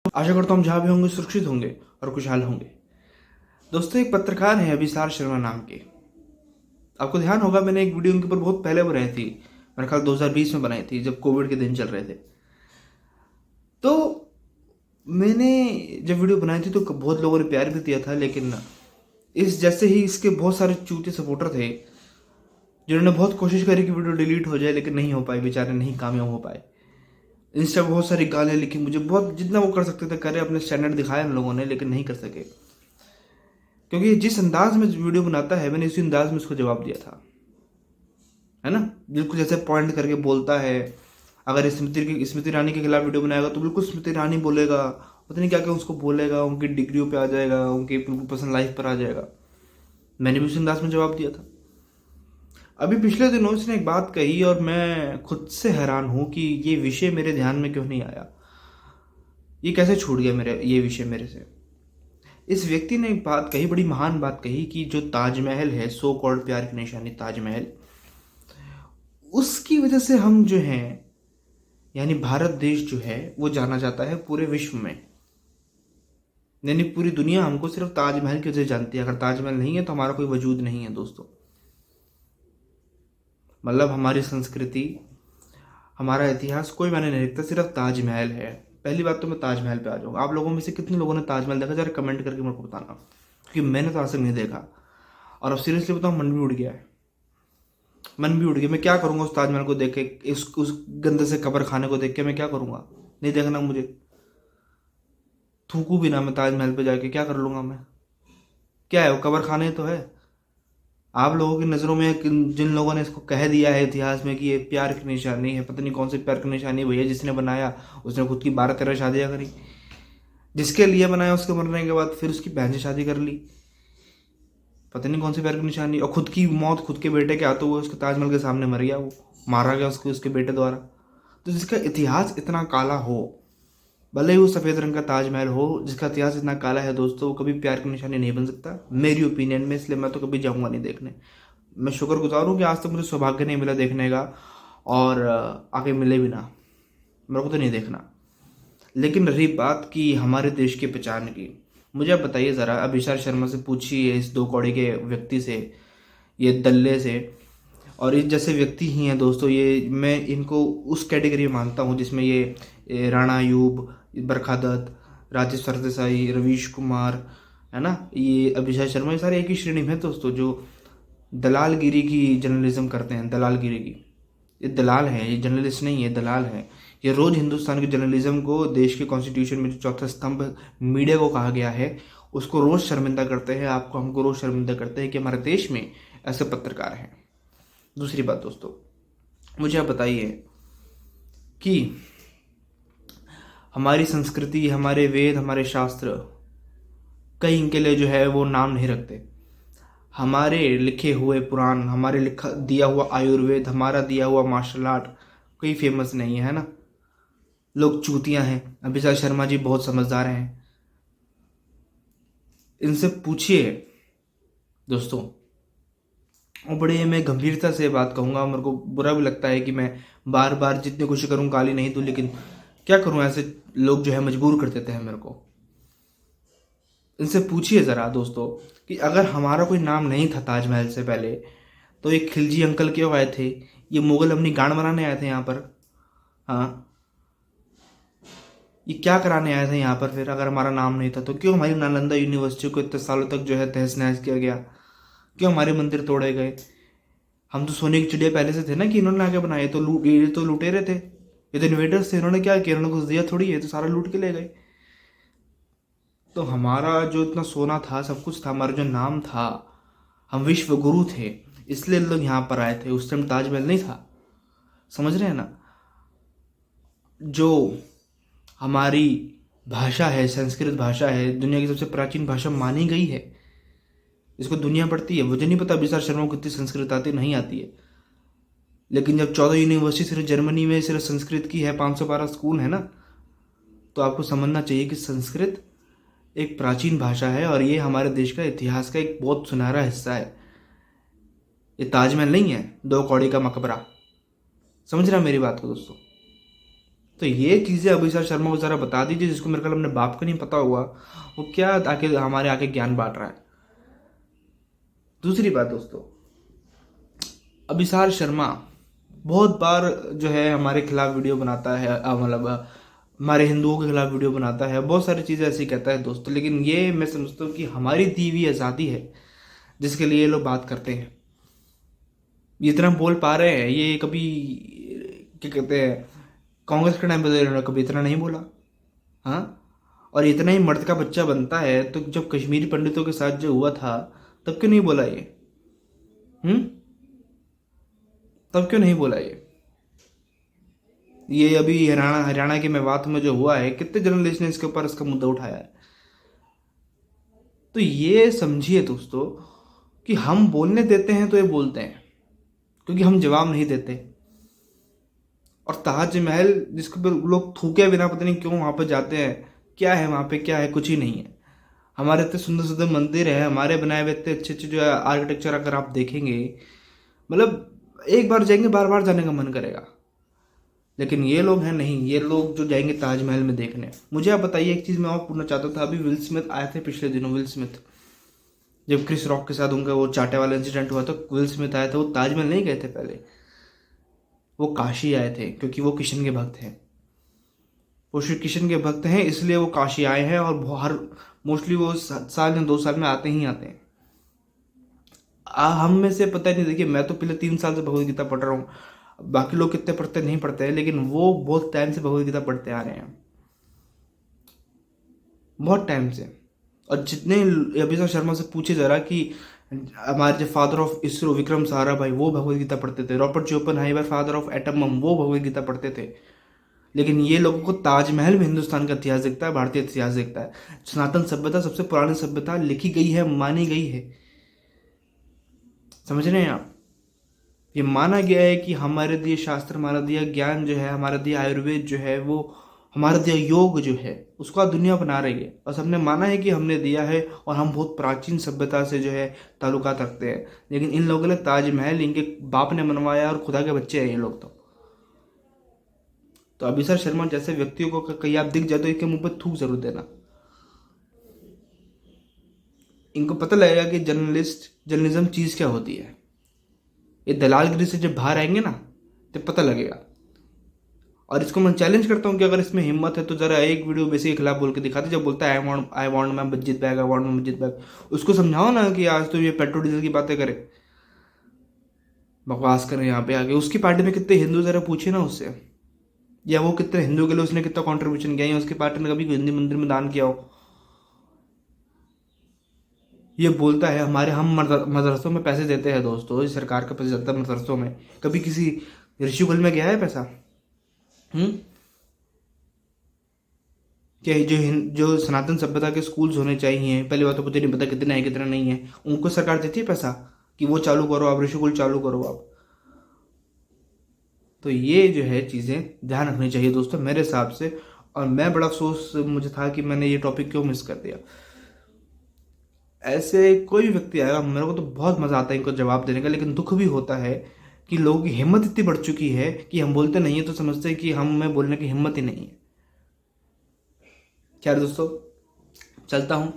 आशा करता हूँ जहाँ भी होंगे सुरक्षित होंगे और खुशहाल होंगे। दोस्तों, एक पत्रकार है अभिसार शर्मा नाम के। आपको ध्यान होगा, मैंने एक वीडियो उनके ऊपर बहुत पहले बनाई थी, मेरे ख्याल 2020 में बनाई थी, जब कोविड के दिन चल रहे थे। तो मैंने जब वीडियो बनाई थी तो बहुत लोगों ने प्यार भी दिया था, लेकिन इस जैसे ही इसके बहुत सारे चूते सपोर्टर थे जिन्होंने बहुत कोशिश करी कि वीडियो डिलीट हो जाए, लेकिन नहीं हो पाई, बेचारे नहीं कामयाब हो पाए। इंस्टा पर बहुत सारी गालियाँ लिखी, मुझे बहुत जितना वो कर सकते थे करे, अपने स्टैंडर्ड दिखाया उन लोगों ने, लेकिन नहीं कर सके। क्योंकि जिस अंदाज में वीडियो बनाता है, मैंने इसी अंदाज में उसको जवाब दिया था, है ना। बिल्कुल जैसे पॉइंट करके बोलता है। अगर स्मृति ईरानी के खिलाफ वीडियो बनाएगा तो बिल्कुल स्मृति ईरानी बोलेगा, पता नहीं क्या क्या उसको बोलेगा, उनकी डिग्रियों पे आ जाएगा, उनके बिल्कुल पर्सनल लाइफ पर आ जाएगा। मैंने भी उसी अंदाज में जवाब दिया था। अभी पिछले दिनों उसने एक बात कही और मैं खुद से हैरान हूँ कि ये विषय मेरे ध्यान में क्यों नहीं आया, ये कैसे छूट गया मेरे ये विषय मेरे से। इस व्यक्ति ने एक बात कही, बड़ी महान बात कही, कि जो ताजमहल है, सो कॉल्ड प्यार की निशानी ताजमहल, उसकी वजह से हम जो हैं, यानी भारत देश जो है वो जाना जाता है पूरे विश्व में। यानी पूरी दुनिया हमको सिर्फ ताजमहल की वजह से जानती है। अगर ताजमहल नहीं है तो हमारा कोई वजूद नहीं है दोस्तों। मतलब हमारी संस्कृति, हमारा इतिहास कोई मायने नहीं रखता, सिर्फ ताजमहल है। पहली बात तो मैं ताजमहल पे आ जाऊँगा। आप लोगों में से कितने लोगों ने ताजमहल देखा, जरा कमेंट करके मेरे को बताना, क्योंकि मैंने तो आज तक नहीं देखा। और अब सीरियसली बताऊँ, मन भी उड़ गया है, मन भी उड़ गया। मैं क्या करूँगा उस ताजमहल को देख के, उस गंदे से कब्र खाने को देख के मैं क्या करूँगा? नहीं देखना मुझे, थूकू भी ना मैं ताजमहल पे जाके, क्या कर लूँगा मैं? क्या है वो, कब्र खाने तो है। आप लोगों की नज़रों में जिन लोगों ने इसको कह दिया है इतिहास में कि ये प्यार की निशानी है, पता नहीं कौन सी प्यार की निशानी, भैया जिसने बनाया उसने खुद की 12-13 शादियाँ करी, जिसके लिए बनाया उसके मरने के बाद फिर उसकी बहन से शादी कर ली, पता नहीं कौन सी प्यार की निशानी। और खुद की मौत खुद के बेटे के हाथों हुए, उसके ताजमहल के सामने मर गया, वो मारा गया उसके उसके बेटे द्वारा। तो जिसका इतिहास इतना काला हो, भले ही वो सफ़ेद रंग का ताजमहल हो, जिसका इतिहास इतना काला है दोस्तों, वो कभी प्यार की निशानी नहीं बन सकता मेरी ओपिनियन में। इसलिए मैं तो कभी जाऊँगा नहीं देखने। मैं शुक्रगुजार हूँ कि आज तक मुझे सौभाग्य नहीं मिला देखने का, और आगे मिले भी ना, मेरे को तो नहीं देखना। लेकिन रही बात कि हमारे देश की पहचान की, मुझे आप बताइए ज़रा, अभिसार शर्मा से पूछिए, इस दो कौड़ी के व्यक्ति से, ये दल्ले से। और इस जैसे व्यक्ति ही हैं दोस्तों ये, मैं इनको उस कैटेगरी में मानता हूँ जिसमें ये राणा अयूब, बरखा दत्त, राजेश सरदेसाई, रवीश कुमार, है ना, ये अभिषेक शर्मा, ये सारे एक ही श्रेणी में हैं दोस्तों, जो दलालगिरी की जर्नलिज्म करते हैं। दलालगिरी की, ये दलाल हैं, ये जर्नलिस्ट नहीं है, दलाल हैं। ये रोज़ हिंदुस्तान की जर्नलिज्म को, देश के कॉन्स्टिट्यूशन में जो चौथा स्तंभ मीडिया को कहा गया है, उसको रोज़ शर्मिंदा करते हैं। आपको, हमको रोज़ शर्मिंदा करते हैं कि हमारे देश में ऐसे पत्रकार हैं। दूसरी बात दोस्तों, मुझे आप बताइए कि हमारी संस्कृति, हमारे वेद, हमारे शास्त्र, कई इनके लिए जो है वो नाम नहीं रखते। हमारे लिखे हुए पुराण, हमारे लिखा दिया हुआ आयुर्वेद, हमारा दिया हुआ मार्शल आर्ट कोई फेमस नहीं है, है ना। लोग चूतियां हैं। अभिषेक शर्मा जी बहुत समझदार हैं, इनसे पूछिए दोस्तों। और बड़े मैं गंभीरता से बात कहूँगा, मेरे को बुरा भी लगता है कि मैं बार बार जितनी कोशिश करूँ गाली नहीं दूँ, लेकिन क्या करूँ, ऐसे लोग जो है मजबूर कर देते हैं मेरे को। इनसे पूछिए ज़रा दोस्तों कि अगर हमारा कोई नाम नहीं था ताजमहल से पहले, तो ये खिलजी अंकल क्यों आए थे? ये मुगल अपनी गांड बनाने आए थे यहाँ पर? हाँ, ये क्या कराने आए थे यहाँ पर फिर? अगर हमारा नाम नहीं था तो क्यों हमारी नालंदा यूनिवर्सिटी को इतने सालों तक जो है तहस नहस किया गया? क्यों हमारे मंदिर तोड़े गए? हम तो सोने की चिड़िया पहले से थे ना, कि इन्होंने आगे बनाए, तो ये तो लुटेरे थे, ये तो इन्वेडर्स थे। इन्होंने क्या किया? इन्होंने कुछ दिया थोड़ी है, तो सारा लूट के ले गए। तो हमारा जो इतना सोना था, सब कुछ था, हमारा जो नाम था, हम विश्व गुरु थे, इसलिए लोग यहाँ पर आए थे। उस टाइम ताजमहल नहीं था, समझ रहे हैं ना। जो हमारी भाषा है, संस्कृत भाषा है, दुनिया की सबसे प्राचीन भाषा मानी गई है, इसको दुनिया पढ़ती है। मुझे नहीं पता अभिसार शर्मा को कितनी संस्कृत आती नहीं आती है, लेकिन जब 14 यूनिवर्सिटी सिर्फ जर्मनी में सिर्फ संस्कृत की है, 512 स्कूल है ना, तो आपको समझना चाहिए कि संस्कृत एक प्राचीन भाषा है, और ये हमारे देश का इतिहास का एक बहुत सुनहरा हिस्सा है। ये ताजमहल नहीं है, दो कौड़ी का मकबरा। समझ रहा मेरी बात को दोस्तों? तो ये चीज़ें अभिषेक शर्मा को ज़रा बता दीजिए, जिसको मेरे ख्याल अपने बाप को नहीं पता हुआ, वो क्या आके हमारे आके ज्ञान बांट रहा है। दूसरी बात दोस्तों, अभिषेक शर्मा बहुत बार जो है हमारे खिलाफ वीडियो बनाता है, मतलब हमारे हिंदुओं के खिलाफ वीडियो बनाता है, बहुत सारी चीज़ें ऐसी कहता है दोस्तों, लेकिन ये मैं समझता हूँ कि हमारी दी हुई आज़ादी है जिसके लिए ये लोग बात करते हैं। ये इतना बोल पा रहे हैं, ये कभी क्या कहते हैं कांग्रेस के टाइम पे कभी इतना नहीं बोला। हाँ, और इतना ही मर्द का बच्चा बनता है तो जब कश्मीरी पंडितों के साथ जो हुआ था तब क्यों नहीं बोला ये? तब क्यों नहीं बोला ये अभी हरियाणा के मेवात में जो हुआ है, कितने जर्नलिस्ट ने इसके ऊपर इसका मुद्दा उठाया है। तो ये समझिए दोस्तों कि हम बोलने देते हैं तो ये बोलते हैं, क्योंकि हम जवाब नहीं देते। और ताजमहल जिसके ऊपर लोग थूके बिना पता नहीं क्यों वहां पर जाते हैं, क्या है वहां पे, क्या है? कुछ ही नहीं है। हमारे इतने सुंदर सुंदर मंदिर है, हमारे बनाए हुए इतने अच्छे अच्छे जो है आर्किटेक्चर, अगर आप देखेंगे मतलब एक बार जाएंगे बार बार जाने का मन करेगा। लेकिन ये लोग हैं नहीं, ये लोग जो जाएंगे ताजमहल में देखने। मुझे आप बताइए एक चीज़ मैं और पूछना चाहता था, अभी विल स्मिथ आए थे पिछले दिनों, विल स्मिथ जब क्रिस रॉक के साथ उनका वो चाटे वाला इंसिडेंट हुआ था, विल स्मिथ आए थे, वो ताजमहल नहीं गए थे पहले, वो काशी आए थे, क्योंकि वो कृष्ण के भक्त हैं, वो श्री कृष्ण के भक्त हैं, इसलिए वो काशी आए हैं। और हर मोस्टली वो साल या 2 साल में आते ही आते हैं। हम में से पता नहीं, देखिए मैं तो पिछले 3 साल से भगवद गीता पढ़ रहा हूँ, बाकी लोग कितने पढ़ते नहीं पढ़ते हैं, लेकिन वो बहुत टाइम से भगवद गीता पढ़ते आ रहे हैं, बहुत टाइम से। और जितने अभिषेक शर्मा से पूछे जरा कि हमारे जो फादर ऑफ इसरो विक्रम साराभाई वो भगवद गीता पढ़ते थे, Robert Oppenheimer father of atom bomb वो भगवद गीता पढ़ते थे। लेकिन ये लोगों को ताजमहल में हिंदुस्तान का इतिहास दिखता है, भारतीय इतिहास दिखता है। सनातन सभ्यता सबसे पुरानी सभ्यता लिखी गई है, मानी गई है, समझ रहे हैं आप? ये माना गया है कि हमारे दिए शास्त्र, हमारा दिया ज्ञान जो है, हमारा दिया आयुर्वेद जो है, वो हमारा दिया योग जो है, उसको आज दुनिया बना रही है। और सबने माना है कि हमने दिया है, और हम बहुत प्राचीन सभ्यता से जो है ताल्लुकात रखते हैं। लेकिन इन लोगों ने ताजमहल इनके बाप ने बनवाया, और खुदा के बच्चे हैं ये लोग। तो अभिषेक शर्मा जैसे व्यक्तियों को कहीं आप दिख जाए तो इनके मुंह पर थूक जरूर देना। इनको पता लगेगा कि जर्नलिज्म चीज़ क्या होती है। ये दलालगिरी से जब बाहर आएंगे ना तो पता लगेगा। और इसको मैं चैलेंज करता हूँ कि अगर इसमें हिम्मत है तो जरा एक वीडियो बेसिक के खिलाफ बोल के दिखाते, जब बोलता है आई वांट माय मस्जिद बैग, आई वांट माय मस्जिद बैग, उसको समझाओ ना कि आज तो ये पेट्रोल डीजल की बातें करे, बकवास करें यहाँ पे आके। उसकी पार्टी में कितने हिंदू जरा पूछे ना उससे, या वो कितने हिंदू के लिए उसने कितना कंट्रीब्यूशन किया, या उसकी पार्टी ने कभी हिंदी मंदिर में दान किया हो। ये बोलता है हमारे हम मदरसों में पैसे देते हैं दोस्तों, सरकार का पैसे जाता है मदरसों में। कभी किसी ऋषिकुल में गया है पैसा? क्या जो सनातन सभ्यता के स्कूल्स होने चाहिए, पहली बात तो मुझे नहीं पता कितने हैं कितना नहीं है, उनको सरकार देती है पैसा कि वो चालू करो आप, ऋषिकुल चालू करो आप। तो ये जो है चीज़ें ध्यान रखनी चाहिए दोस्तों मेरे हिसाब से। और मैं बड़ा अफसोस मुझे था कि मैंने ये टॉपिक क्यों मिस कर दिया। ऐसे कोई भी व्यक्ति आएगा, मेरे को तो बहुत मज़ा आता है इनको जवाब देने का, लेकिन दुख भी होता है कि लोगों की हिम्मत इतनी बढ़ चुकी है कि हम बोलते नहीं है तो समझते हैं कि हम में बोलने की हिम्मत ही नहीं है। क्या दोस्तों, चलता हूँ।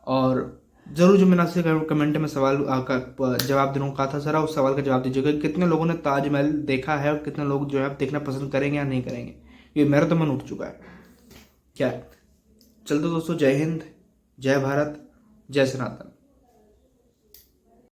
और ज़रूर जो मैंने आपसे कमेंट में सवाल का जवाब देने को कहा था, ज़रा उस सवाल का जवाब दीजिएगा। कितने लोगों ने ताजमहल देखा है, और कितने लोग जो है देखना पसंद करेंगे या नहीं करेंगे। ये मेरा तो मन उठ चुका है। क्या चलते दोस्तों, जय हिंद, जय भारत, जय सनातन।